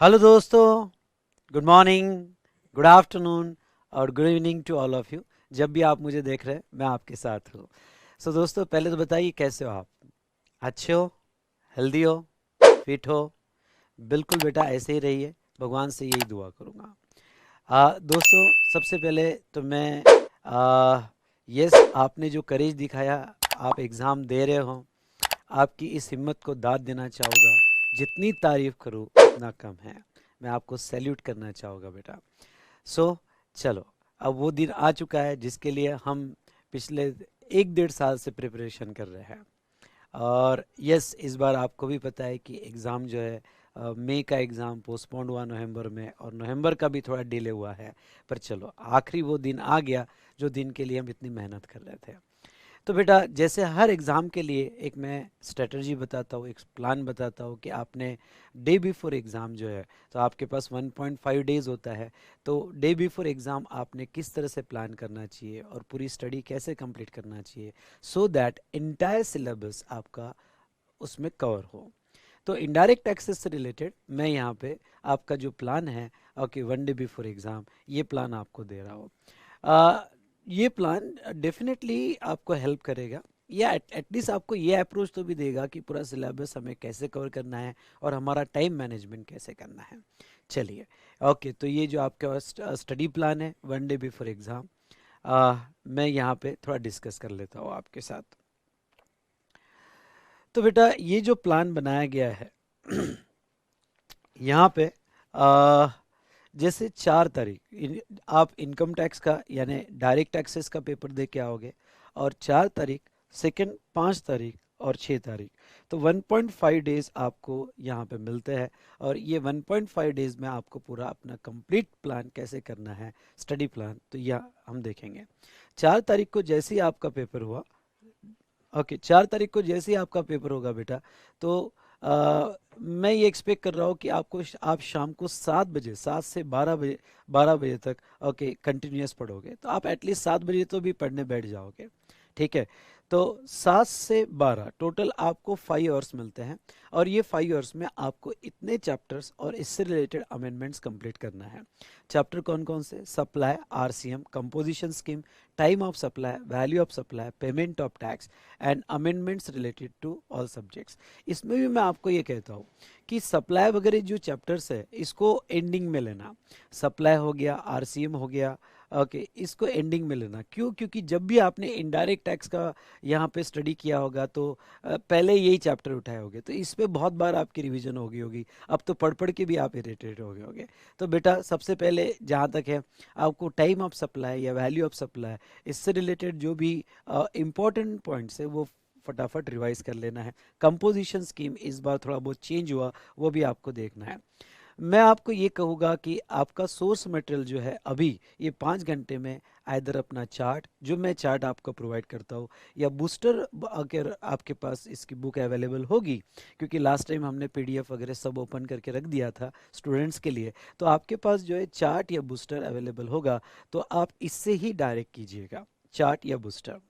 Hello दोस्तों, good morning, good afternoon और good evening to all of you. जब भी आप मुझे देख रहे हैं मैं आपके साथ हूँ। सो दोस्तों, पहले तो बताइए कैसे हो आप? अच्छे हो? हेल्दी हो? फिट हो? बिल्कुल बेटा, ऐसे ही रहिए। भगवान से यही दुआ करूँगा। दोस्तों, सबसे पहले तो मैं आ, यस, आपने जो करेज दिखाया, आप एग्ज़ाम दे रहे हो, आपकी इस हिम्मत को दाद देना चाहूँगा। जितनी तारीफ़ करूँ उतना कम है। मैं आपको सैल्यूट करना चाहूँगा बेटा। सो चलो, अब वो दिन आ चुका है जिसके लिए हम पिछले 1 डेढ़ साल से प्रिपरेशन कर रहे हैं। और यस, इस बार आपको भी पता है कि एग्ज़ाम जो है, मई का एग्ज़ाम पोस्टपोन्ड हुआ नवंबर में, और नवंबर का भी थोड़ा डिले हुआ है। पर चलो, आखिरी वो दिन आ गया जो दिन के लिए हम इतनी मेहनत कर रहे थे। तो बेटा, जैसे हर एग्ज़ाम के लिए एक मैं स्ट्रेटजी बताता हूँ, एक प्लान बताता हूँ कि आपने डे बिफोर एग्ज़ाम जो है, तो आपके पास 1.5 डेज़ होता है। तो डे बिफोर एग्ज़ाम आपने किस तरह से प्लान करना चाहिए और पूरी स्टडी कैसे कंप्लीट करना चाहिए, सो दैट इंटायर सिलेबस आपका उसमें कवर हो। तो इनडायरेक्ट टैक्सेस से रिलेटेड मैं यहाँ पे आपका जो प्लान है, ओके, 1 डे बिफोर एग्ज़ाम, ये प्लान आपको दे रहा हूँ। आ, ये प्लान डेफिनेटली आपको हेल्प करेगा, या एटलीस्ट आपको ये अप्रोच तो भी देगा कि पूरा सिलेबस हमें कैसे कवर करना है और हमारा टाइम मैनेजमेंट कैसे करना है। चलिए, ओके, तो ये जो आपका स्टडी प्लान है 1 डे बिफोर एग्ज़ाम, मैं यहाँ पे थोड़ा डिस्कस कर लेता हूँ आपके साथ। तो बेटा, ये जो प्लान बनाया गया है यहाँ पे आ, जैसे 4 तारीख आप इनकम टैक्स का यानी डायरेक्ट टैक्सेस का पेपर दे के आओगे, और 4 तारीख, सेकंड 5 तारीख और 6 तारीख, तो 1.5 डेज आपको यहाँ पे मिलते हैं। और ये 1.5 डेज में आपको पूरा अपना कंप्लीट प्लान कैसे करना है, स्टडी प्लान, तो यह हम देखेंगे। 4 तारीख को जैसे ही आपका पेपर हुआ, ओके, 4 तारीख को जैसे ही आपका पेपर होगा बेटा, तो मैं ये एक्सपेक्ट कर रहा हूँ कि आप शाम को 7 बजे, 7 से 12 बजे, 12 बजे तक, ओके, कंटिन्यूस पढ़ोगे। तो आप एटलीस्ट 7 बजे तो भी पढ़ने बैठ जाओगे, ठीक है? तो 7 से 12 टोटल आपको 5 आवर्स मिलते हैं, और ये 5 आवर्स में आपको इतने चैप्टर्स और इससे रिलेटेड अमेंडमेंट्स कंप्लीट करना है। चैप्टर कौन कौन से? Supply, RCM, composition scheme, time of supply, value of supply, payment of tax and amendments related to all subjects. इसमें भी मैं आपको ये कहता हूँ कि सप्लाई वगैरह जो चैप्टर्स है, इसको एंडिंग में लेना। सप्लाई हो गया, आरसीएम हो गया, ओके, इसको एंडिंग में लेना। क्यों? क्योंकि जब भी आपने इनडायरेक्ट टैक्स का यहाँ पे स्टडी किया होगा, तो पहले यही चैप्टर उठाए होगे, तो इस पे बहुत बार आपकी रिवीजन हो गई होगी। अब तो पढ़ पढ़ के भी आप इरिटेट हो गए होगे। तो बेटा, सबसे पहले जहाँ तक है, आपको टाइम ऑफ सप्लाई या वैल्यू ऑफ सप्लाई, इससे रिलेटेड जो भी इम्पोर्टेंट पॉइंट्स है वो फटाफट रिवाइज कर लेना है। कंपोजिशन स्कीम इस बार थोड़ा बहुत चेंज हुआ, वो भी आपको देखना है। मैं आपको ये कहूँगा कि आपका सोर्स मटेरियल जो है अभी, ये 5 घंटे में आइदर अपना चार्ट, जो मैं चार्ट आपको प्रोवाइड करता हूँ, या बूस्टर, अगर आपके पास इसकी बुक अवेलेबल होगी, क्योंकि लास्ट टाइम हमने पीडीएफ वगैरह सब ओपन करके रख दिया था स्टूडेंट्स के लिए, तो आपके पास जो है चार्ट या बूस्टर अवेलेबल होगा, तो आप इससे ही डायरेक्ट कीजिएगा, चार्ट या बूस्टर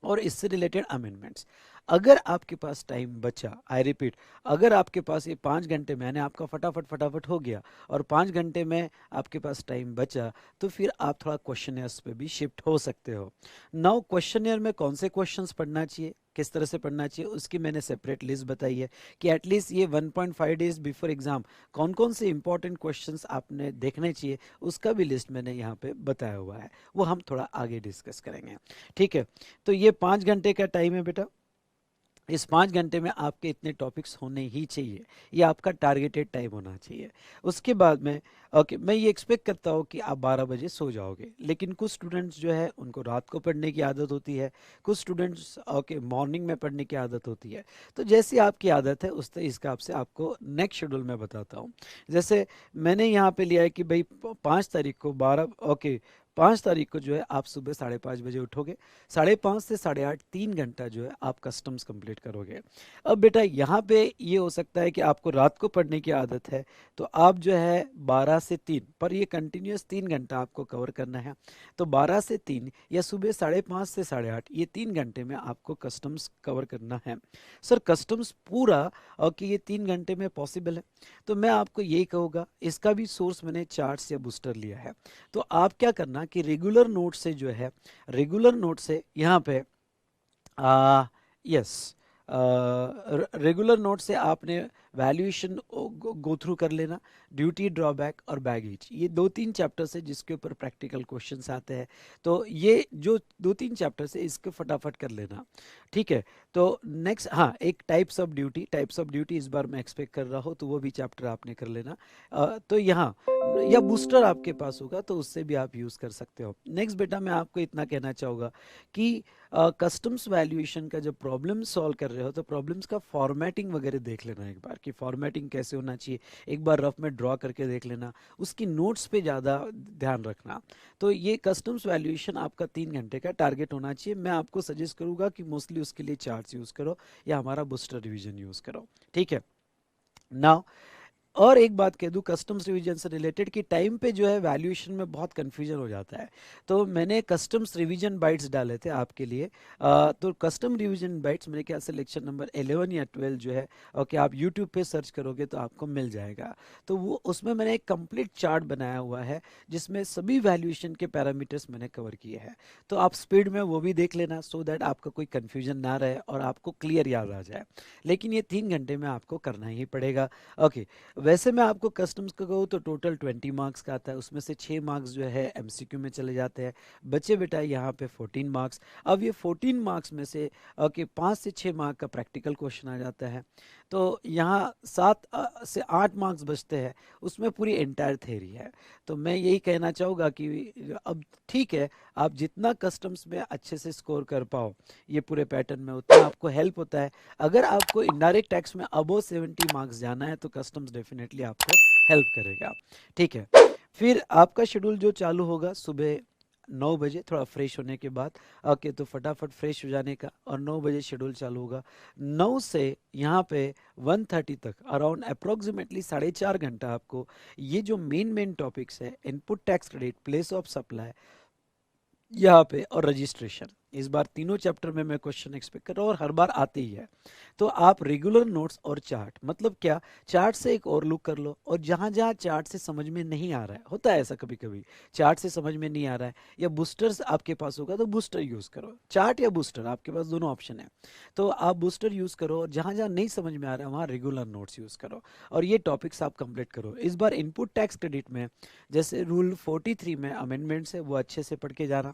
और इससे रिलेटेड अमेंडमेंट्स। अगर आपके पास टाइम बचा, आई रिपीट, अगर आपके पास ये 5 घंटे, मैंने आपका फटाफट फटाफट हो गया, और 5 घंटे में आपके पास टाइम बचा, तो फिर आप थोड़ा क्वेश्चनियर्स पे भी शिफ्ट हो सकते हो। नाउ, क्वेश्चनियर में कौन से क्वेश्चंस पढ़ना चाहिए, किस तरह से पढ़ना चाहिए, उसकी मैंने सेपरेट लिस्ट बताई है कि एटलीस्ट ये 1.5 डेज बिफोर एग्जाम कौन कौन से इंपॉर्टेंट क्वेश्चंस आपने देखने चाहिए, उसका भी लिस्ट मैंने यहाँ पे बताया हुआ है। वो हम थोड़ा आगे डिस्कस करेंगे, ठीक है? तो ये 5 घंटे का टाइम है बेटा। इस 5 घंटे में आपके इतने टॉपिक्स होने ही चाहिए, ये आपका टारगेटेड टाइम होना चाहिए। उसके बाद में, ओके, मैं ये एक्सपेक्ट करता हूँ कि आप 12 बजे सो जाओगे, लेकिन कुछ स्टूडेंट्स जो है उनको रात को पढ़ने की आदत होती है, कुछ स्टूडेंट्स, ओके, मॉर्निंग में पढ़ने की आदत होती है। तो जैसी आपकी आदत है उस हिसाब से आपको नेक्स्ट शेड्यूल में बताता हूँ। जैसे मैंने यहाँ पे लिया है कि भाई 5 तारीख को 12, ओके, 5 तारीख को जो है आप सुबह 5:30 बजे उठोगे, 5:30 से 8:30 3 घंटा जो है आप कस्टम्स कंप्लीट करोगे। अब बेटा यहाँ पे ये हो सकता है कि आपको रात को पढ़ने की आदत है, तो आप जो है 12 से 3, पर ये कंटिन्यूस 3 घंटा आपको कवर करना है। तो 12 से 3 या सुबह 5:30 से 8:30, ये 3 घंटे में आपको कस्टम्स कवर करना है। सर कस्टम्स पूरा और कि ये 3 घंटे में पॉसिबल है, तो मैं आपको यही कहूँगा, इसका भी सोर्स मैंने चार्ट्स या बूस्टर लिया है। तो आप क्या करना कि रेगुलर नोट से जो है, रेगुलर नोट से यहाँ पे आ, यस, रेगुलर नोट से आपने वैल्यूएशन गो थ्रू कर लेना, ड्यूटी ड्रॉबैक और बैगेज, ये 2-3 चैप्टर्स है जिसके ऊपर प्रैक्टिकल क्वेश्चंस आते हैं। तो ये जो 2-3 चैप्टर्स है इसको फटाफट कर लेना, ठीक है। तो नेक्स्ट, हाँ, एक टाइप्स ऑफ ड्यूटी इस बार मैं एक्सपेक्ट कर रहा हूँ, तो वो भी चैप्टर आपने कर लेना। तो यहाँ या बूस्टर आपके पास होगा तो उससे भी आप यूज़ कर सकते हो। नेक्स्ट बेटा मैं आपको इतना कहना चाहूँगा कि कस्टम्स वैल्यूएशन का जब प्रॉब्लम सॉल्व कर रहे हो तो प्रॉब्लम्स का फॉर्मेटिंग वगैरह देख लेना एक बार, कि फॉर्मेटिंग कैसे होना चाहिए, एक बार रफ में ड्रॉ करके देख लेना, उसकी नोट्स पे ज़्यादा ध्यान रखना। तो ये कस्टम्स वैल्यूएशन आपका 3 घंटे का टारगेट होना चाहिए। मैं आपको सजेस्ट करूँगा कि मोस्टली उसके लिए चार्ट्स यूज़ करो या हमारा बूस्टर रिवीजन यूज़ करो, ठीक है। नाउ और एक बात कह दूं कस्टम्स रिवीजन से रिलेटेड, कि टाइम पे जो है वैल्यूएशन में बहुत कंफ्यूजन हो जाता है। तो मैंने कस्टम्स रिवीजन बाइट्स डाले थे आपके लिए। तो कस्टम रिवीजन बाइट्स मेरे ख्याल से लेक्चर नंबर 11 या 12 जो है, ओके, आप यूट्यूब पे सर्च करोगे तो आपको मिल जाएगा। तो वो उसमें मैंने एक कंप्लीट चार्ट बनाया हुआ है जिसमें सभी वैल्यूएशन के पैरामीटर्स मैंने कवर किए हैं। तो आप स्पीड में वो भी देख लेना, सो दैट आपका कोई कन्फ्यूजन ना रहे और आपको क्लियर याद आ जाए। लेकिन ये 3 घंटे में आपको करना ही पड़ेगा, ओके। वैसे मैं आपको कस्टम्स का कहूँ तो टोटल 20 मार्क्स का आता है, उसमें से 6 मार्क्स जो है एमसीक्यू में चले जाते हैं, बचे बेटा यहाँ पे 14 मार्क्स। अब ये 14 मार्क्स में से ओके 5 से 6 मार्क का प्रैक्टिकल क्वेश्चन आ जाता है, तो यहाँ 7 से 8 मार्क्स बचते हैं, उसमें पूरी एंटायर थेरी है। तो मैं यही कहना चाहूँगा कि अब ठीक है, आप जितना कस्टम्स में अच्छे से स्कोर कर पाओ ये पूरे पैटर्न में, उतना आपको हेल्प होता है। अगर आपको इनडायरेक्ट टैक्स में अबव 70 मार्क्स जाना है तो कस्टम्स डेफिनेटली आपको हेल्प करेगा, ठीक है। फिर आपका शेड्यूल जो चालू होगा सुबह 9 बजे, थोड़ा फ्रेश होने के बाद, ओके, तो फटाफट फ्रेश हो जाने का, और 9 बजे शेड्यूल चालू होगा। 9 से यहाँ पे 1:30 तक अराउंड अप्रोक्सीमेटली 4.5 घंटा आपको ये जो मेन मेन टॉपिक्स है, input tax credit, place of supply यहाँ पे और रजिस्ट्रेशन, इस बार तीनों चैप्टर में मैं क्वेश्चन एक्सपेक्ट कर रहा हूँ और हर बार आते ही है। तो आप रेगुलर नोट्स और चार्ट, मतलब क्या, चार्ट से एक और लुक कर लो, और जहाँ जहाँ चार्ट से समझ में नहीं आ रहा है, होता है ऐसा कभी कभी, चार्ट से समझ में नहीं आ रहा है या बूस्टर्स आपके पास होगा तो बूस्टर यूज़ करो, चार्ट या बूस्टर आपके पास दोनों ऑप्शन है। तो आप बूस्टर यूज़ करो और जहाँ जहाँ नहीं समझ में आ रहा है वहाँ रेगुलर नोट्स यूज़ करो, और ये टॉपिक्स आप कंप्लीट करो। इस बार इनपुट टैक्स क्रेडिट में जैसे रूल 43 में अमेंडमेंट्स है वो अच्छे से पढ़ के जाना।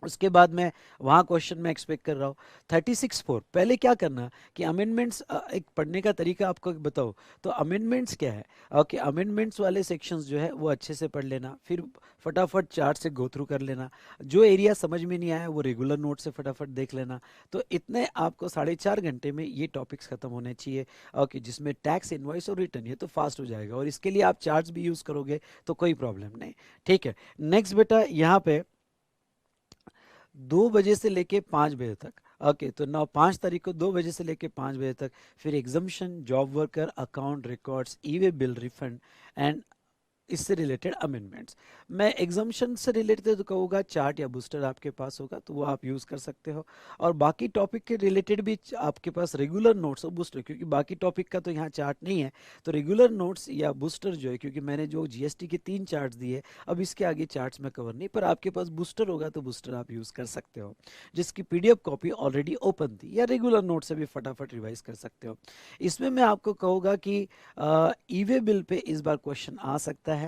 उसके बाद में वहाँ क्वेश्चन में एक्सपेक्ट कर रहा हूँ 36(4), पहले क्या करना कि अमेंडमेंट्स, एक पढ़ने का तरीका आपको बताओ, तो अमेंडमेंट्स क्या है, ओके, अमेंडमेंट्स वाले सेक्शंस जो है वो अच्छे से पढ़ लेना, फिर फटाफट चार्ट से गो थ्रू कर लेना, जो एरिया समझ में नहीं आया वो रेगुलर नोट से फटाफट देख लेना। तो इतने आपको 4.5 घंटे में ये टॉपिक्स खत्म होने चाहिए, ओके, जिसमें टैक्स, इनवॉइस और रिटर्न, ये तो फास्ट हो जाएगा, और इसके लिए आप चार्ट्स भी यूज़ करोगे तो कोई प्रॉब्लम नहीं, ठीक है। नेक्स्ट बेटा यहाँ पे 2 बजे से लेके 5 बजे तक, ओके, तो 5 तारीख को 2 बजे से लेके 5 बजे तक, फिर exemption, job worker, account records, E way bill refund and इससे रिलेटेड अमेंडमेंट्स। मैं एग्जाम्शन से रिलेटेड तो कहूँगा चार्ट या बूस्टर आपके पास होगा तो वो आप यूज़ कर सकते हो, और बाकी टॉपिक के रिलेटेड भी आपके पास रेगुलर नोट्स और बूस्टर, क्योंकि बाकी टॉपिक का तो यहाँ चार्ट नहीं है, तो रेगुलर नोट्स या बूस्टर जो है, क्योंकि मैंने जो जीएसटी के 3 चार्ट्स दिए, अब इसके आगे चार्ट्स में कवर नहीं, पर आपके पास बूस्टर होगा तो बूस्टर आप यूज़ कर सकते हो, जिसकी पीडीएफ कॉपी ऑलरेडी ओपन थी, या रेगुलर नोट से भी फटाफट रिवाइज कर सकते हो। इसमें मैं आपको कहूँगा कि ई वे बिल पे इस बार क्वेश्चन आ सकता है,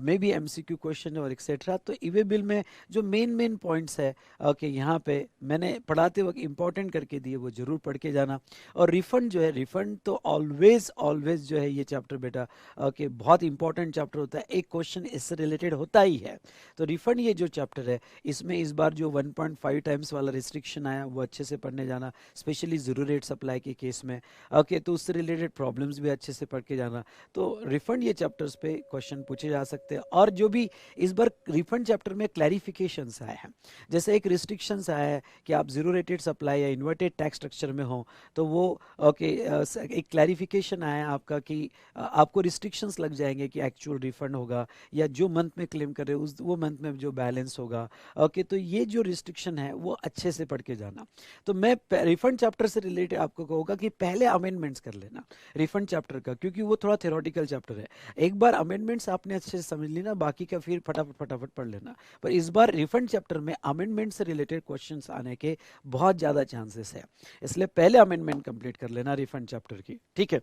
मे बी एमसीक्यू क्वेश्चन और एक्सेट्रा। तो ई वे बिल में जो मेन मेन पॉइंट्स है, ओके, यहाँ पे मैंने पढ़ाते वक्त इंपॉर्टेंट करके दिए, वो जरूर पढ़ के जाना। और रिफंड जो है, रिफंड तो ऑलवेज ऑलवेज जो है ये चैप्टर बेटा, ओके, बहुत इंपॉर्टेंट चैप्टर होता है, एक क्वेश्चन इससे रिलेटेड होता ही है। तो रिफंड ये जो चैप्टर है, इसमें इस बार जो 1.5 टाइम्स वाला रिस्ट्रिक्शन आया वो अच्छे से पढ़ने जाना, स्पेशली जीरो रेट सप्लाई के केस में, ओके, तो उससे रिलेटेड प्रॉब्लम्स भी अच्छे से पढ़ के जाना। तो रिफंड ये चैप्टर्स पे क्वेश्चन पूछे जा सकते हैं। और जो भी इस बार रिफंड चैप्टर में क्लैरिफिकेशंस आए हैं, जैसे एक रिस्ट्रिक्शंस आया है कि आप जीरो रेटेड सप्लाई या इन्वर्टेड टैक्स स्ट्रक्चर में हो तो वो ओके, एक क्लैरिफिकेशन आया है आपका कि आपको रिस्ट्रिक्शंस लग जाएंगे कि एक्चुअल रिफंड होगा या जो मंथ में क्लेम कर रहे हो उस वो मंथ में जो बैलेंस होगा। ओके, तो ये जो रिस्ट्रिक्शन है वो अच्छे से पढ़ के जाना। तो मैं रिफंड चैप्टर से रिलेटेड आपको कहूँगा कि पहले अमेंडमेंट्स कर लेना रिफंड चैप्टर का, क्योंकि वो थोड़ा थ्योरेटिकल चैप्टर है। एक बार अमेंडमेंट्स आपने अच्छे से समझ ली ना, बाकी का फिर फटाफट फटाफट पढ़ लेना। पर इस बार रिफंड चैप्टर में अमेंडमेंट से रिलेटेड क्वेश्चंस आने के बहुत ज़्यादा चांसेस है, इसलिए पहले अमेंडमेंट कंप्लीट कर लेना रिफंड चैप्टर की, ठीक है।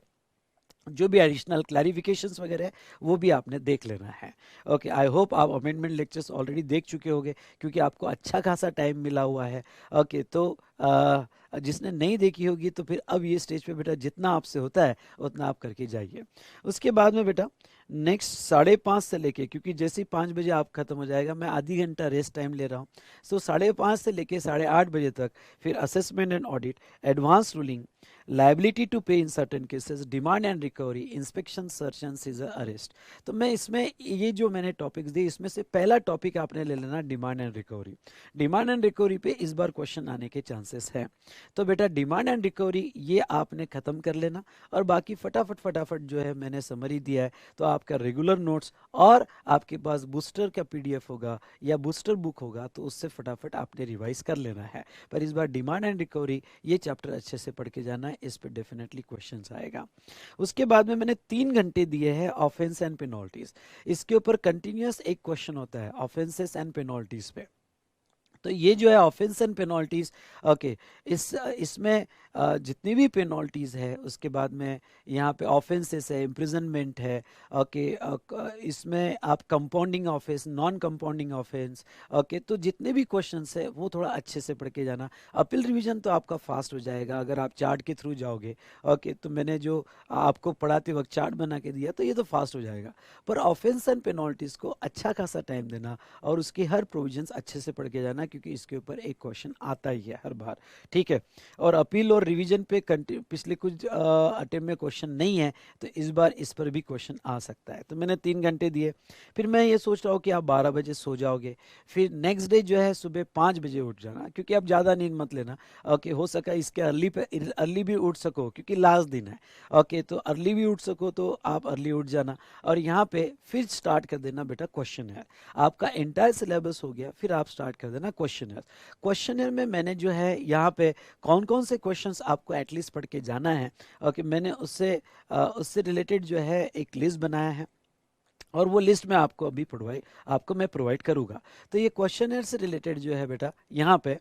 जो भी एडिशनल क्लैरिफिकेशंस वगैरह है वो भी आपने देख लेना है। ओके, आई होप आप अमेंडमेंट लेक्चर्स ऑलरेडी देख चुके होंगे, क्योंकि आपको अच्छा खासा टाइम मिला हुआ है। ओके, तो जिसने नहीं देखी होगी तो फिर अब ये स्टेज पे बेटा जितना आपसे होता है उतना आप करके जाइए। उसके बाद में बेटा नेक्स्ट 5:30 से लेके, क्योंकि जैसे ही 5 बजे आप खत्म हो जाएगा, मैं आधी घंटा रेस्ट टाइम ले रहा हूँ, सो 5:30 से लेके 8:30 बजे तक फिर assessment and audit, advance ruling, liability to pay in certain cases, demand and recovery, inspection, search and seizure, arrest. तो मैं इसमें ये जो मैंने टॉपिक्स दिए इसमें से पहला टॉपिक आपने ले लेना demand and recovery. Demand and recovery पे इस बार क्वेश्चन आने के चांसेस है, तो बेटा डिमांड एंड रिकवरी ये आपने खत्म कर लेना। और बाकी फटाफट फटाफट जो है मैंने समरी दिया है, तो आपका रेगुलर नोट्स और आपके पास बूस्टर का पीडीएफ होगा या बूस्टर बुक होगा, तो उससे फटाफट आपने रिवाइज कर लेना है। पर इस बार डिमांड एंड रिकवरी ये चैप्टर अच्छे से पढ़ के जाना है, इस पे डेफिनेटली क्वेश्चंस आएगा। उसके बाद में मैंने 3 घंटे दिए हैं ऑफेंस एंड पेनल्टीज, इसके ऊपर कंटिन्यूअस एक क्वेश्चन होता है ऑफेंसेस एंड पेनल्टीज पे। तो ये जो है ऑफेंस एंड पेनल्टीज, ओके, इसमें जितनी भी पेनल्टीज है, उसके बाद में यहाँ पे ऑफेंसेस है, इम्प्रिजनमेंट है, ओके, इसमें आप compounding offence, non compounding offence, okay, तो जितने भी क्वेश्चंस है वो थोड़ा अच्छे से पढ़ के जाना। अपील रिवीजन तो आपका फास्ट हो जाएगा अगर आप चार्ट के थ्रू जाओगे। ओके, तो मैंने जो आपको पढ़ाते वक्त चार्ट बना के दिया तो ये तो फास्ट हो जाएगा, पर ऑफेंस एंड पेनल्टीज को अच्छा खासा टाइम देना और उसके हर प्रोविजंस अच्छे से पढ़ के जाना, क्योंकि इसके ऊपर एक क्वेश्चन आता ही है हर बार, ठीक है। और अपील और रिवीजन पे पिछले कुछ अटेम्प्ट में क्वेश्चन नहीं है, तो इस बार इस पर भी क्वेश्चन आ सकता है। तो मैंने 3 घंटे दिए, फिर मैं ये सोच रहा हूँ कि आप 12 बजे सो जाओगे, फिर नेक्स्ट डे जो है सुबह 5 बजे उठ जाना, क्योंकि आप ज़्यादा नींद मत लेना। ओके, हो सका इसके अर्ली भी उठ सको क्योंकि लास्ट दिन है। ओके, तो अर्ली भी उठ सको तो आप अर्ली उठ जाना, और यहाँ पे फिर स्टार्ट कर देना बेटा क्वेश्चन है। आपका एंटायर सिलेबस हो गया, फिर आप स्टार्ट कर देना क्वेश्चनर। क्वेश्चनर में मैंने जो है यहाँ पे कौन कौन से क्वेश्चंस आपको एटलीस्ट पढ़ के जाना है, ओके, मैंने उससे रिलेटेड जो है एक लिस्ट बनाया है, और वो लिस्ट में आपको अभी आपको मैं प्रोवाइड करूंगा। तो ये क्वेश्चनर से रिलेटेड जो है बेटा, यहाँ पे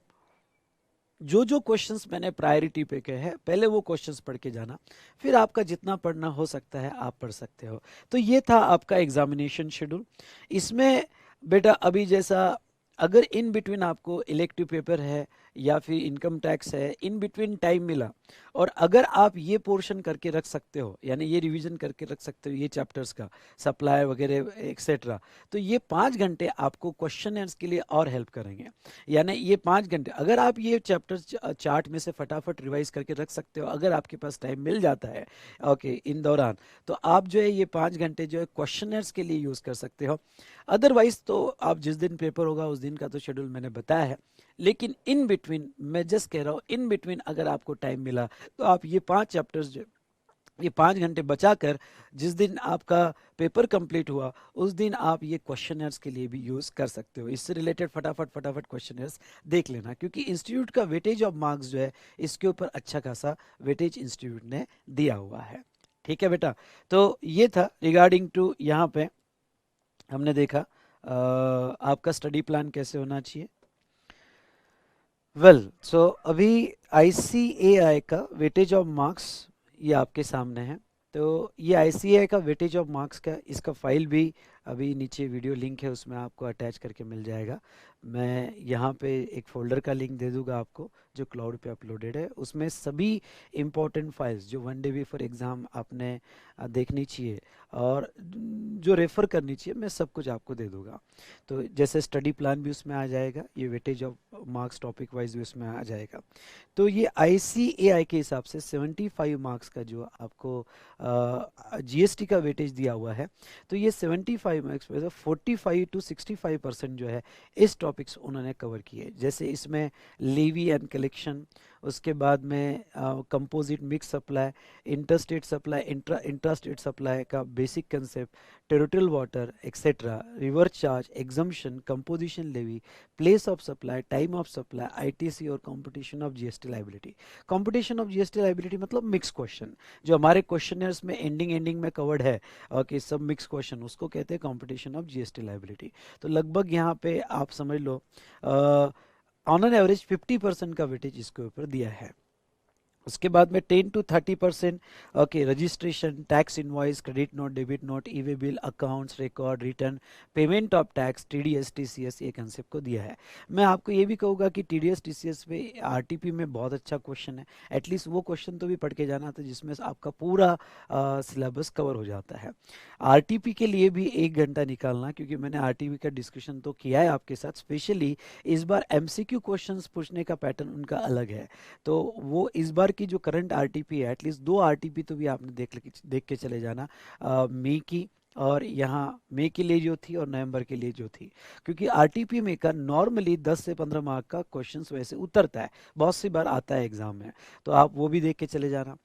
जो जो क्वेश्चंस मैंने प्रायोरिटी पे कहे हैं पहले वो क्वेश्चंस पढ़ के जाना, फिर आपका जितना पढ़ना हो सकता है आप पढ़ सकते हो। तो ये था आपका एग्जामिनेशन शेड्यूल। इसमें बेटा अभी जैसा, अगर इन बिटवीन आपको इलेक्टिव पेपर है या फिर इनकम टैक्स है, इन बिटवीन टाइम मिला, और अगर आप ये पोर्शन करके रख सकते हो, यानी ये रिवीजन करके रख सकते हो ये चैप्टर्स का, सप्लाई वगैरह एक्सेट्रा, तो ये 5 घंटे आपको क्वेश्चनर्स के लिए और हेल्प करेंगे। यानी ये 5 घंटे अगर आप ये चैप्टर्स चार्ट में से फटाफट रिवाइज करके रख सकते हो, अगर आपके पास टाइम मिल जाता है ओके इन दौरान, तो आप जो है ये 5 घंटे जो है क्वेश्चनर्स के लिए यूज़ कर सकते हो। अदरवाइज तो आप जिस दिन पेपर होगा उस दिन का तो शेड्यूल मैंने बताया है, लेकिन इन बिटवीन मैं जस्ट कह रहा हूँ, इन बिटवीन अगर आपको टाइम मिला तो आप ये 5 चैप्टर्स जो ये 5 घंटे बचाकर जिस दिन आपका पेपर कंप्लीट हुआ उस दिन आप ये क्वेश्चनर्स के लिए भी यूज़ कर सकते हो। इससे रिलेटेड फटाफट फटाफट क्वेश्चनर्स देख लेना, क्योंकि इंस्टीट्यूट का वेटेज ऑफ मार्क्स जो है इसके ऊपर अच्छा खासा वेटेज इंस्टीट्यूट ने दिया हुआ है, ठीक है बेटा। तो ये था रिगार्डिंग टू, यहाँ पे हमने देखा आपका स्टडी प्लान कैसे होना चाहिए। वेल सो अभी ICAI का वेटेज ऑफ मार्क्स ये आपके सामने है। तो ये ICAI का वेटेज ऑफ मार्क्स का इसका फाइल भी अभी नीचे वीडियो लिंक है उसमें आपको अटैच करके मिल जाएगा। मैं यहाँ पे एक फोल्डर का लिंक दे दूंगा आपको जो क्लाउड पे अपलोडेड है, उसमें सभी इम्पोर्टेंट फाइल्स जो 1 डे बिफोर एग्ज़ाम आपने देखनी चाहिए और जो रेफ़र करनी चाहिए मैं सब कुछ आपको दे दूंगा। तो जैसे स्टडी प्लान भी उसमें आ जाएगा, ये weightage of marks topic wise भी उसमें आ जाएगा। तो ये ICAI के हिसाब से 75 मार्क्स का जो आपको GST का वेटेज दिया हुआ है, तो ये 75 45 मार्क्स में से 45 to 65% जो है इस टॉपिक्स उन्होंने कवर किए। जैसे इसमें लीवी एंड कलेक्शन, उसके बाद में composite mix supply, interstate supply, intrastate supply का basic concept, territorial water etcetera, reverse charge, exemption, composition levy, place of supply, time of supply, ITC और computation of GST liability. Computation of GST liability मतलब mix question, जो हमारे questioners में ending में covered है कि सब मिक्स क्वेश्चन, उसको कहते हैं कंपटीशन ऑफ जीएसटी लाइबिलिटी। तो लगभग यहाँ पे आप समझ लो ऑन एन एवरेज 50% का वेटेज इसके ऊपर दिया है। उसके बाद में 10 to 30% okay registration, tax invoice, credit note, debit note, E way bill, accounts, record, return, payment of tax, TDS, TCS, ये कंसेप्ट को दिया है। मैं आपको ये भी कहूँगा कि टीडीएस टीसीएस पे आरटीपी में बहुत अच्छा क्वेश्चन है, एटलीस्ट वो क्वेश्चन तो भी पढ़ के जाना था जिसमें से आपका पूरा सिलेबस कवर हो जाता है। आरटीपी के लिए भी 1 घंटा निकालना, क्योंकि मैंने आरटीपी का डिस्कशन तो किया है आपके साथ, स्पेशली इस बार एमसीक्यू क्वेश्चंस पूछने का पैटर्न उनका अलग है। तो वो इस बार की जो करंट आरटीपी है, एटलीस्ट 2 आरटीपी तो भी आपने देख के चले जाना, मई की और यहाँ मई के लिए जो थी और नवंबर के लिए जो थी, क्योंकि आरटीपी में का नॉर्मली 10 से 15 मार्क का क्वेश्चंस वैसे उतरता है, बहुत सी बार आता है एग्जाम में, तो आप वो भी देख के चले जाना।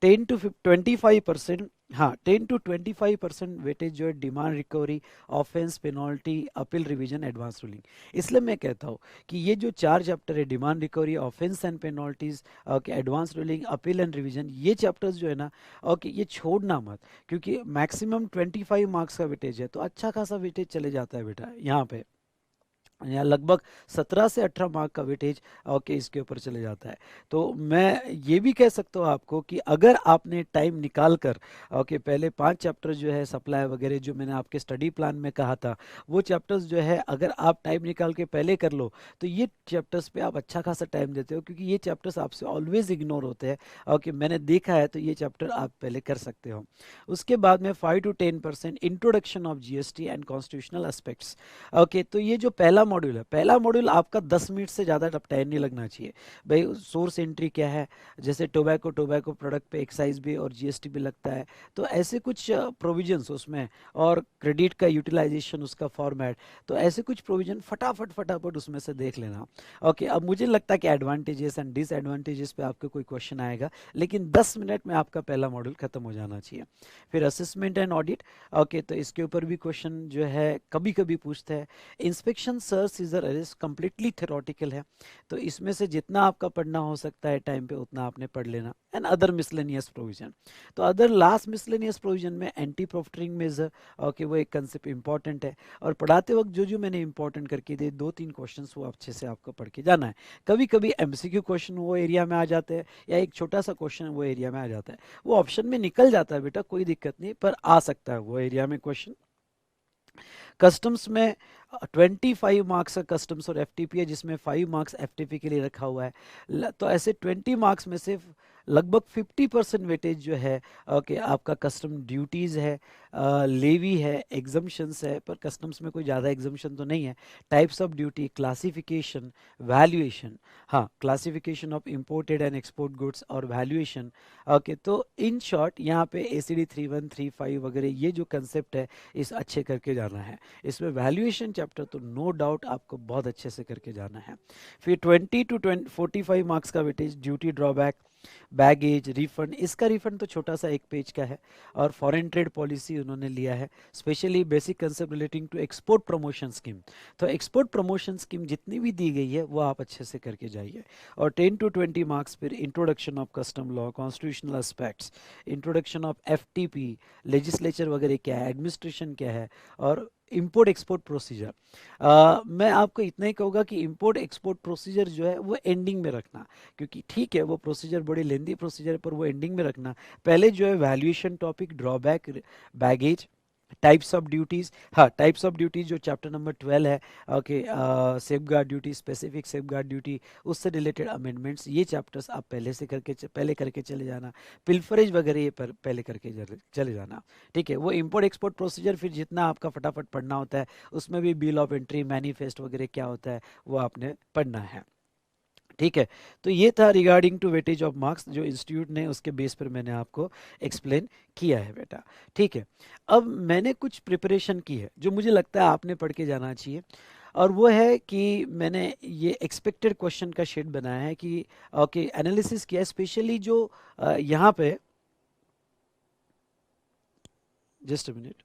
10 to 25%, हाँ 10 to 25% वेटेज जो है demand recovery, offence, penalty, appeal, revision, advance ruling. इसलिए मैं कहता हूँ कि ये जो 4 चैप्टर है, demand recovery, offence and penalties, okay, advance ruling, appeal and revision, ये चैप्टर्स जो है ना, ओके, ये छोड़ना मत, क्योंकि मैक्सिमम 25 मार्क्स का वेटेज है, तो अच्छा खासा वेटेज चले जाता है बेटा यहाँ पे, या लगभग 17 से 18 मार्क का वेटेज ओके इसके ऊपर चले जाता है। तो मैं ये भी कह सकता हूँ आपको कि अगर आपने टाइम निकाल कर ओके पहले 5 चैप्टर जो है सप्लाई वगैरह जो मैंने आपके स्टडी प्लान में कहा था, वो चैप्टर्स जो है अगर आप टाइम निकाल के पहले कर लो, तो ये चैप्टर्स पे आप अच्छा खासा टाइम देते हो, क्योंकि ये चैप्टर्स आपसे ऑलवेज इग्नोर होते हैं। ओके मैंने देखा है, तो ये चैप्टर आप पहले कर सकते हो। उसके बाद में 5 to 10% introduction of GST and constitutional aspects. Okay तो ये जो पहला मॉड्यूल है, पहला मॉड्यूल आपका 10 मिनट से ज़्यादा टाइम नहीं लगना चाहिए भाई। सोर्स एंट्री क्या है, जैसे टोबैको प्रोडक्ट पे एक्साइज भी और जीएसटी भी लगता है, तो ऐसे कुछ प्रोविजंस उसमें, और क्रेडिट का यूटिलाइजेशन, उसका फॉर्मेट, तो ऐसे कुछ प्रोविजन फटाफट उसमें से देख लेना। ओके अब मुझे लगता है कि एडवांटेजेस एंड डिसएडवांटेजेस पे आपको कोई क्वेश्चन आएगा, लेकिन 10 मिनट में आपका पहला मॉड्यूल खत्म हो जाना चाहिए। फिर असेसमेंट एंड ऑडिट, ओके तो इसके ऊपर भी क्वेश्चन जो है कभी कभी पूछते हैं। Inspection, search, seizure, arrest completely theoretical है, तो इसमें से जितना आपका पढ़ना हो सकता है टाइम पे उतना आपने पढ़ लेना। एंड अदर मिसलेनियस प्रोविजन, तो अदर लास्ट मिसलेनियस प्रोविजन में एंटी प्रॉफिटरिंग मेजर, ओके वो एक कंसेप्ट इंपॉर्टेंट है, और पढ़ाते वक्त जो जो मैंने इंपॉर्टेंट करके दिए 2-3 क्वेश्चन वो अच्छे से आपको पढ़ के जाना है। कभी कभी एमसीक्यू क्वेश्चन वो एरिया में आ जाते हैं, या एक छोटा सा क्वेश्चन वो एरिया में आ जाता है, वो ऑप्शन में निकल जाता है बेटा, कोई दिक्कत नहीं, पर आ सकता है वो एरिया में क्वेश्चन। कस्टम्स में 25 मार्क्स का कस्टम्स और एफटीपी है, जिसमें 5 मार्क्स एफटीपी के लिए रखा हुआ है। तो ऐसे 20 मार्क्स में से लगभग 50% वेटेज जो है ओके आपका कस्टम ड्यूटीज़ है, लेवी है, एग्जम्पशंस है, पर कस्टम्स में कोई ज़्यादा एग्जम्पशन तो नहीं है। Types of duty, classification, valuation, हाँ classification of imported and export goods और वैल्यूएशन। ओके तो इन शॉर्ट यहाँ पे ACD 3135 वगैरह ये जो कंसेप्ट है इस अच्छे करके जाना है। इसमें वैल्यूएशन चैप्टर तो नो डाउट आपको बहुत अच्छे से करके जाना है। फिर 20 to 45 मार्क्स का weightage, duty drawback, baggage, refund, इसका रिफंड तो छोटा सा 1 पेज का है, और फॉरेन ट्रेड पॉलिसी उन्होंने लिया है, specially basic concept relating to export promotion scheme. तो एक्सपोर्ट प्रमोशन स्कीम जितनी भी दी गई है वो आप अच्छे से करके जाइए। और 10 to 20 मार्क्स फिर introduction of custom law, constitutional aspects, introduction of FTP, legislature वगैरह क्या है, एडमिनिस्ट्रेशन क्या है, और इंपोर्ट एक्सपोर्ट प्रोसीजर। मैं आपको इतना ही कहूँगा कि इंपोर्ट एक्सपोर्ट प्रोसीजर जो है वो एंडिंग में रखना, क्योंकि ठीक है वो प्रोसीजर बड़ी लेंदी प्रोसीजर है, पर वो एंडिंग में रखना। पहले जो है valuation topic, drawback, baggage, types of duties, हाँ टाइप्स ऑफ ड्यूटीज जो चैप्टर नंबर 12 है, okay safeguard duty, specific safeguard duty, उससे रिलेटेड अमेंडमेंट्स, ये चैप्टर्स आप पहले करके चले जाना। पिल्फरेज वगैरह ये पहले करके चले जाना, ठीक है। वो इंपोर्ट एक्सपोर्ट प्रोसीजर फिर जितना आपका फटाफट पढ़ना होता है, उसमें भी बिल ऑफ एंट्री, मैनिफेस्ट वगैरह क्या होता है वो आपने पढ़ना है, ठीक है। तो ये था regarding to weightage of marks, जो इंस्टीट्यूट ने उसके बेस पर मैंने आपको एक्सप्लेन किया है बेटा। ठीक है। अब मैंने कुछ प्रिपरेशन की है जो मुझे लगता है आपने पढ़ के जाना चाहिए, और वो है कि मैंने ये एक्सपेक्टेड क्वेश्चन का शेड बनाया है कि ओके एनालिसिस किया है, स्पेशली जो यहाँ पे जस्ट अ मिनट,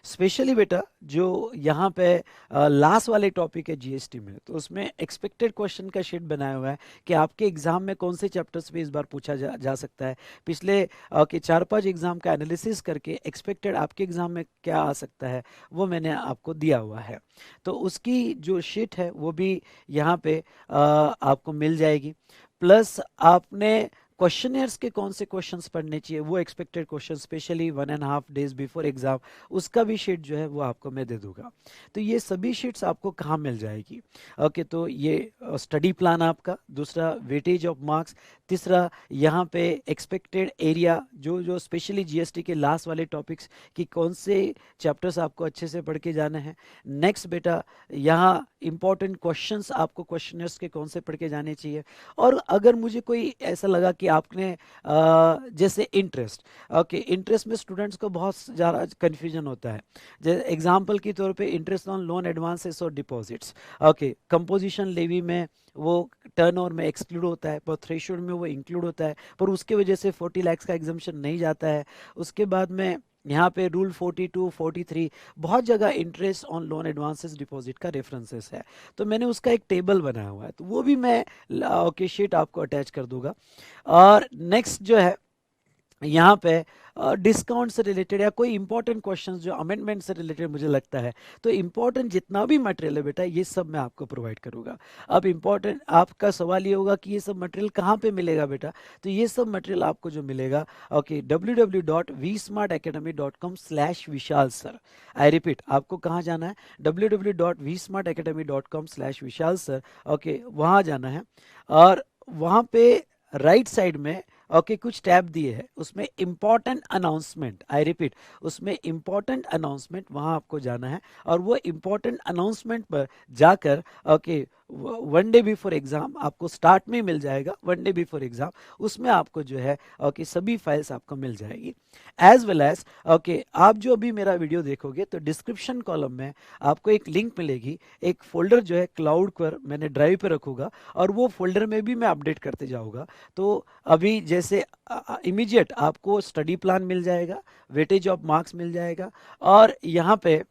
स्पेशली बेटा जो यहाँ पे लास्ट वाले टॉपिक है जीएसटी में, तो उसमें एक्सपेक्टेड क्वेश्चन का शीट बनाया हुआ है कि आपके एग्जाम में कौन से चैप्टर्स पे इस बार पूछा जा सकता है। पिछले के 4-5 एग्जाम का एनालिसिस करके एक्सपेक्टेड आपके एग्जाम में क्या आ सकता है वो मैंने आपको दिया हुआ है। तो उसकी जो शीट है वो भी यहाँ पे आपको मिल जाएगी। प्लस आपने क्वेश्चनर्स के कौन से क्वेश्चंस पढ़ने चाहिए, वो expected question specially 1.5 days before exam, उसका भी शीट जो है वो आपको मैं दे दूंगा। तो ये सभी शीट्स आपको कहाँ मिल जाएगी? ओके, तो ये स्टडी प्लान आपका, दूसरा वेटेज ऑफ मार्क्स, तीसरा यहाँ पे एक्सपेक्टेड एरिया, जो जो स्पेशली जीएसटी के लास्ट वाले टॉपिक्स कि कौन से चैप्टर्स आपको अच्छे से पढ़ के जाना है। नेक्स्ट बेटा यहाँ इंपॉर्टेंट क्वेश्चंस आपको क्वेश्चनर्स के कौन से पढ़ के जाने चाहिए। और अगर मुझे कोई ऐसा लगा कि आपने जैसे इंटरेस्ट, ओके इंटरेस्ट में स्टूडेंट्स को बहुत ज़्यादा कन्फ्यूजन होता है। जैसे एग्जांपल के तौर पे इंटरेस्ट ऑन लोन एडवांसेस और डिपॉजिट्स, ओके कंपोजिशन लेवी में वो टर्नओवर में एक्सक्लूड होता है, पर थ्रेशोल्ड में वो इंक्लूड होता है, पर उसके वजह से 40 लाख का एग्जम्पशन नहीं जाता है। उसके बाद में यहाँ पे रूल 42, 43 बहुत जगह interest on loan advances deposit का रेफरेंसेस है। तो मैंने उसका एक टेबल बनाया हुआ है, तो वो भी मैं ओके शीट आपको अटैच कर दूंगा। और नेक्स्ट जो है यहाँ पे डिस्काउंट से रिलेटेड या कोई इंपॉर्टेंट क्वेश्चंस जो अमेंडमेंट से रिलेटेड मुझे लगता है, तो इंपॉर्टेंट जितना भी मटेरियल है बेटा ये सब मैं आपको प्रोवाइड करूंगा। अब इंपॉर्टेंट आपका सवाल ये होगा कि ये सब मटेरियल कहाँ पे मिलेगा बेटा, तो ये सब मटेरियल आपको जो मिलेगा ओके www.vsmartacademy.com/विशाल सर। आई रिपीट, आपको कहाँ जाना है? www.vsmartacademy.com/विशाल सर। ओके वहाँ जाना है, और वहाँ पे राइट साइड में ओके कुछ टैब दिए हैं, उसमें इंपॉर्टेंट अनाउंसमेंट, आई रिपीट उसमें इंपॉर्टेंट अनाउंसमेंट, वहां आपको जाना है। और वो इंपॉर्टेंट अनाउंसमेंट पर जाकर ओके 1 डे बिफोर एग्जाम आपको स्टार्ट में ही मिल जाएगा, 1 डे बिफोर एग्जाम उसमें आपको जो है ओके सभी फाइल्स आपको मिल जाएगी। एज वेल एज ओके आप जो अभी मेरा वीडियो देखोगे तो डिस्क्रिप्शन कॉलम में आपको एक लिंक मिलेगी, एक फोल्डर जो है क्लाउड पर मैंने ड्राइव पर रखूंगा, और वो फोल्डर में भी मैं अपडेट करते जाऊंगा। तो अभी जैसे इमीडिएट आपको स्टडी प्लान मिल जाएगा, वेटेज ऑफ मार्क्स मिल जाएगा, और यहाँ पे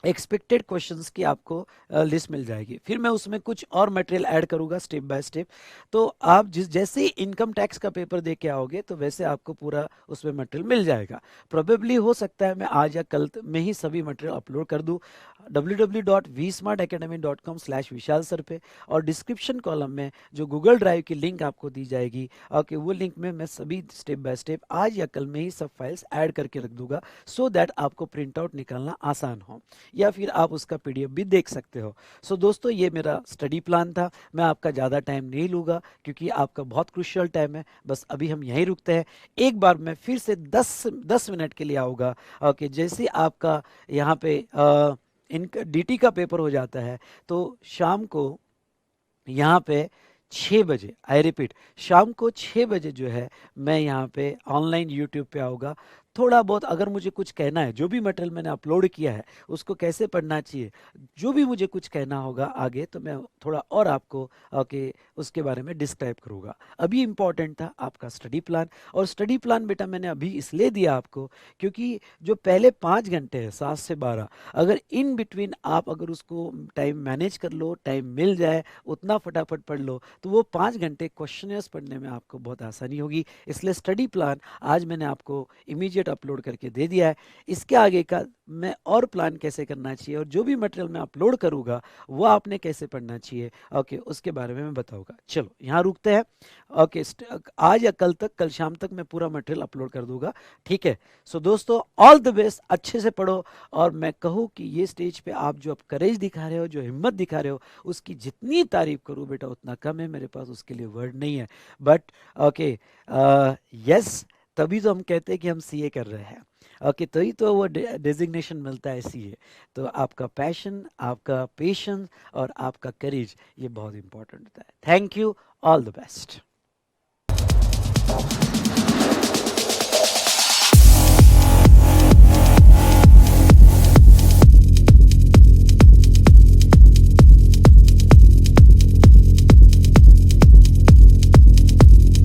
एक्सपेक्टेड क्वेश्चंस की आपको लिस्ट मिल जाएगी। फिर मैं उसमें कुछ और मटेरियल ऐड करूंगा स्टेप बाय स्टेप। तो आप जैसे ही इनकम टैक्स का पेपर दे के आओगे तो वैसे आपको पूरा उसमें मटेरियल मिल जाएगा। प्रोबेबली हो सकता है मैं आज या कल में ही सभी मटेरियल अपलोड कर दूं www.vsmartacademy.com/विशाल सर पे, और डिस्क्रिप्शन कॉलम में जो गूगल ड्राइव की लिंक आपको दी जाएगी ओके वो लिंक में मैं सभी स्टेप बाय स्टेप आज या कल में ही सब फाइल्स ऐड करके रख दूंगा, सो दैट आपको प्रिंट आउट निकालना आसान हो, या फिर आप उसका पीडीएफ भी देख सकते हो। सो दोस्तों ये मेरा स्टडी प्लान था, मैं आपका ज़्यादा टाइम नहीं लूँगा क्योंकि आपका बहुत क्रूशियल टाइम है। बस अभी हम यहीं रुकते हैं, एक बार मैं फिर से 10 मिनट के लिए आऊँगा ओके। जैसे आपका यहाँ पे इनका डीटी का पेपर हो जाता है तो शाम को यहाँ पे 6 बजे, आई रिपीट शाम को 6 बजे जो है मैं यहाँ पे ऑनलाइन यूट्यूब पे आऊँगा। थोड़ा बहुत अगर मुझे कुछ कहना है, जो भी मटेरियल मैंने अपलोड किया है उसको कैसे पढ़ना चाहिए, जो भी मुझे कुछ कहना होगा आगे, तो मैं थोड़ा और आपको ओके उसके बारे में डिस्क्राइब करूँगा। अभी इम्पॉर्टेंट था आपका स्टडी प्लान, और स्टडी प्लान बेटा मैंने अभी इसलिए दिया आपको क्योंकि जो पहले 5 घंटे हैं 7 से 12, अगर इन बिटवीन आप अगर उसको टाइम मैनेज कर लो, टाइम मिल जाए उतना फटाफट पढ़ लो, तो वो 5 घंटे क्वेश्चनर्स पढ़ने में आपको बहुत आसानी होगी। इसलिए स्टडी प्लान आज मैंने आपको इमीडिएट अपलोड करके दे दिया है। इसके आगे का मैं और प्लान कैसे करना चाहिए और जो भी मटेरियल मैं अपलोड करूंगा वो आपने कैसे पढ़ना चाहिए ओके उसके बारे में मैं बताऊंगा। चलो यहाँ रुकते हैं ओके। आज या कल तक, कल शाम तक मैं पूरा मटेरियल अपलोड कर दूंगा, ठीक है। सो दोस्तों ऑल द बेस्ट, अच्छे से पढ़ो। और मैं कहूँ कि ये स्टेज पे आप जो अब करेज दिखा रहे हो, जो हिम्मत दिखा रहे हो, उसकी जितनी तारीफ करूँ बेटा उतना कम है, मेरे पास उसके लिए वर्ड नहीं है। बट ओके यस तभी तो हम कहते हैं कि हम सीए कर रहे हैं। ओके, तभी तो वो डेजिग्नेशन मिलता है सीए। तो आपका पैशन, आपका पेशेंस और आपका करेज, ये बहुत इंपॉर्टेंट होता है। Thank you. All the best.